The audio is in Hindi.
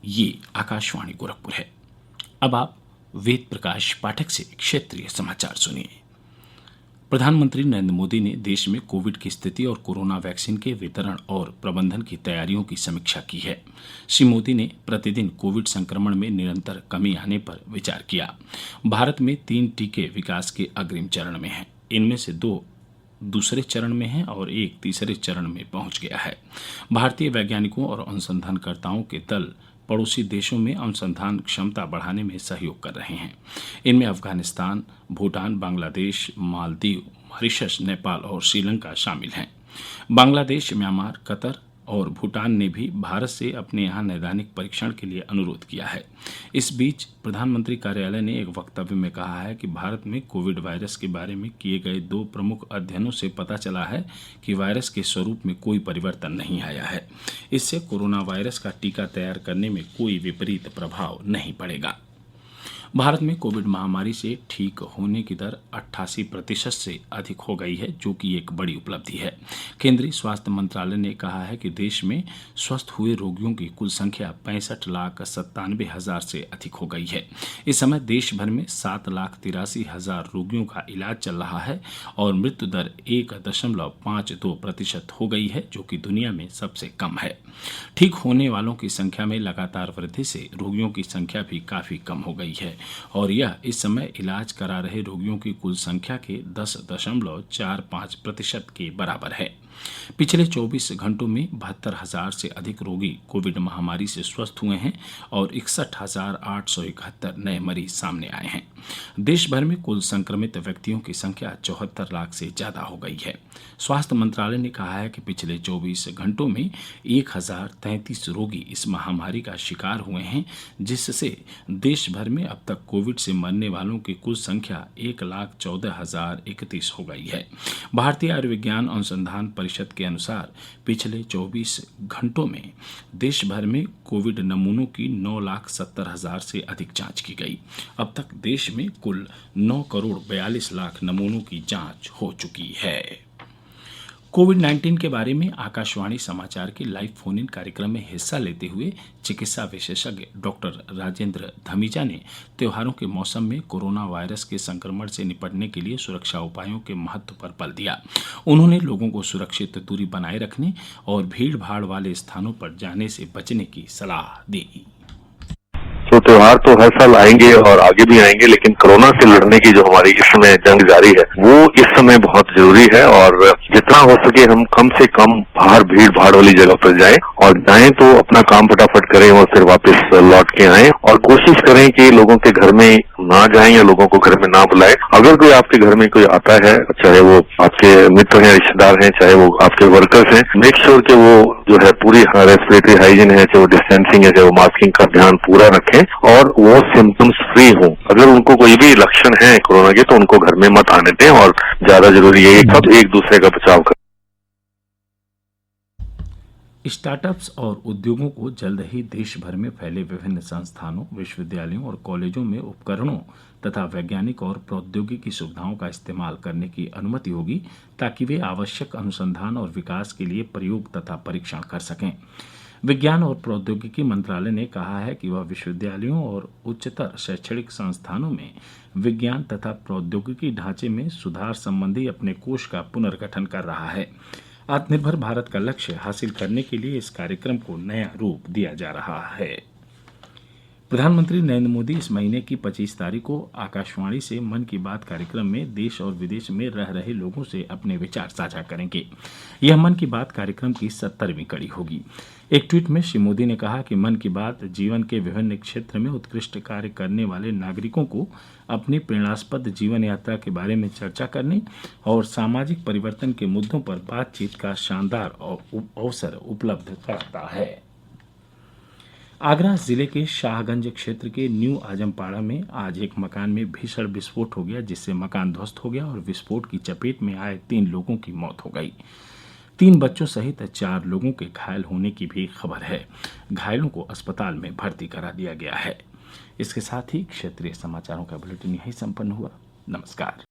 ये आकाशवाणी गोरखपुर है। अब आप वेद प्रकाश पाठक से क्षेत्रीय समाचार सुनिए। प्रधानमंत्री नरेंद्र मोदी ने देश में कोविड की स्थिति और कोरोना वैक्सीन के वितरण और प्रबंधन की तैयारियों की समीक्षा की है। श्री मोदी ने प्रतिदिन कोविड संक्रमण में निरंतर कमी आने पर विचार किया। भारत में 3 टीके विकास के अग्रिम चरण में हैं। इनमें से 2 दूसरे चरण में हैं और 1 तीसरे चरण में पहुंच गया है। भारतीय वैज्ञानिकों और अनुसंधानकर्ताओं के दल पड़ोसी देशों में अनुसंधान क्षमता बढ़ाने में सहयोग कर रहे हैं। इनमें अफगानिस्तान, भूटान, बांग्लादेश, मालदीव, मॉरिशस, नेपाल और श्रीलंका शामिल हैं। बांग्लादेश, म्यांमार, कतर और भूटान ने भी भारत से अपने यहाँ नैदानिक परीक्षण के लिए अनुरोध किया है। इस बीच प्रधानमंत्री कार्यालय ने एक वक्तव्य में कहा है कि भारत में कोविड वायरस के बारे में किए गए 2 प्रमुख अध्ययनों से पता चला है कि वायरस के स्वरूप में कोई परिवर्तन नहीं आया है। इससे कोरोना वायरस का टीका तैयार करने में कोई विपरीत प्रभाव नहीं पड़ेगा। भारत में कोविड महामारी से ठीक होने की दर 88% से अधिक हो गई है, जो कि एक बड़ी उपलब्धि है। केंद्रीय स्वास्थ्य मंत्रालय ने कहा है कि देश में स्वस्थ हुए रोगियों की कुल संख्या 65,97,000 से अधिक हो गई है। इस समय देश भर में 7,83,000 रोगियों का इलाज चल रहा है और मृत्यु दर 1.52% हो गई है, जो कि दुनिया में सबसे कम है। ठीक होने वालों की संख्या में लगातार वृद्धि से रोगियों की संख्या भी काफी कम हो गई है और यह इस समय इलाज करा रहे रोगियों की कुल संख्या के 10.45% के बराबर है। पिछले 24 घंटों में 72,000 से अधिक रोगी कोविड महामारी से स्वस्थ हुए हैं और 61,871 नए मरीज सामने आए हैं। देश भर में कुल संक्रमित व्यक्तियों की संख्या 74 लाख से ज्यादा हो गई है। स्वास्थ्य मंत्रालय ने कहा है कि पिछले 24 घंटों में 1033 रोगी इस महामारी का शिकार हुए हैं, जिससे देश भर में अब तक कोविड से मरने वालों की कुल संख्या 1,14,031 हो गई है। भारतीय आयुर्विज्ञान अनुसंधान परिषद के अनुसार पिछले 24 घंटों में देश भर में कोविड नमूनों की 9,70,000 से अधिक जांच की गई। अब तक देश में कुल 9,42,00,000 नमूनों की जांच हो चुकी है। कोविड-19 के बारे में आकाशवाणी समाचार के लाइव फोन इन कार्यक्रम में हिस्सा लेते हुए चिकित्सा विशेषज्ञ डॉक्टर राजेंद्र धमीजा ने त्योहारों के मौसम में कोरोना वायरस के संक्रमण से निपटने के लिए सुरक्षा उपायों के महत्व पर बल दिया। उन्होंने लोगों को सुरक्षित दूरी बनाए रखने और भीड़-भाड़ वाले स्थानों पर जाने से बचने की सलाह दी। तो त्योहार तो हर साल आएंगे और आगे भी आएंगे, लेकिन कोरोना से लड़ने की जो हमारी इस समय जंग जारी है वो इस समय बहुत जरूरी है और जितना हो सके हम कम से कम बाहर भीड़ भाड़ वाली जगह पर जाएं और जाएं तो अपना काम फटाफट करें और फिर वापस लौट के आएं और कोशिश करें कि लोगों के घर में ना जाएं या लोगों को घर में ना बुलाएं। अगर कोई आपके घर में कोई आता है, चाहे वो आपके मित्र हैं, रिश्तेदार हैं, चाहे वो आपके वर्कर्स हैं, मेक श्योर कि वो जो है पूरी रेस्पिरेटरी हाइजीन है, चाहे वो डिस्टेंसिंग है, चाहे वो मास्किंग का ध्यान पूरा रखें और वो सिम्टम्स फ्री हों। अगर उनको कोई भी लक्षण है कोरोना के तो उनको घर में मत आने दें और ज्यादा जरूरी है सब एक दूसरे का बचाव करें। स्टार्टअप्स और उद्योगों को जल्द ही देश भर में फैले विभिन्न संस्थानों, विश्वविद्यालयों और कॉलेजों में उपकरणों तथा वैज्ञानिक और प्रौद्योगिकी सुविधाओं का इस्तेमाल करने की अनुमति होगी, ताकि वे आवश्यक अनुसंधान और विकास के लिए प्रयोग तथा परीक्षण कर सकें। विज्ञान और प्रौद्योगिकी मंत्रालय ने कहा है कि वह विश्वविद्यालयों और उच्चतर शैक्षणिक संस्थानों में विज्ञान तथा प्रौद्योगिकी ढांचे में सुधार संबंधी अपने कोष का पुनर्गठन कर रहा है। आत्मनिर्भर भारत का लक्ष्य हासिल करने के लिए इस कार्यक्रम को नया रूप दिया जा रहा है। प्रधानमंत्री नरेंद्र मोदी इस महीने की 25 तारीख को आकाशवाणी से मन की बात कार्यक्रम में देश और विदेश में रह रहे लोगों से अपने विचार साझा करेंगे। यह मन की बात कार्यक्रम की 70वीं कड़ी होगी। एक ट्वीट में श्री मोदी ने कहा कि मन की बात जीवन के विभिन्न क्षेत्र में उत्कृष्ट कार्य करने वाले नागरिकों को अपनी प्रेरणास्पद जीवन यात्रा के बारे में चर्चा करने और सामाजिक परिवर्तन के मुद्दों पर बातचीत का शानदार अवसर उपलब्ध कराता है। आगरा जिले के शाहगंज क्षेत्र के न्यू आजमपाड़ा में आज एक मकान में भीषण विस्फोट हो गया, जिससे मकान ध्वस्त हो गया और विस्फोट की चपेट में आए 3 लोगों की मौत हो गई। 3 बच्चों सहित 4 लोगों के घायल होने की भी खबर है। घायलों को अस्पताल में भर्ती करा दिया गया है। इसके साथ ही क्षेत्रीय समाचारों का बुलेटिन यही संपन्न हुआ। नमस्कार।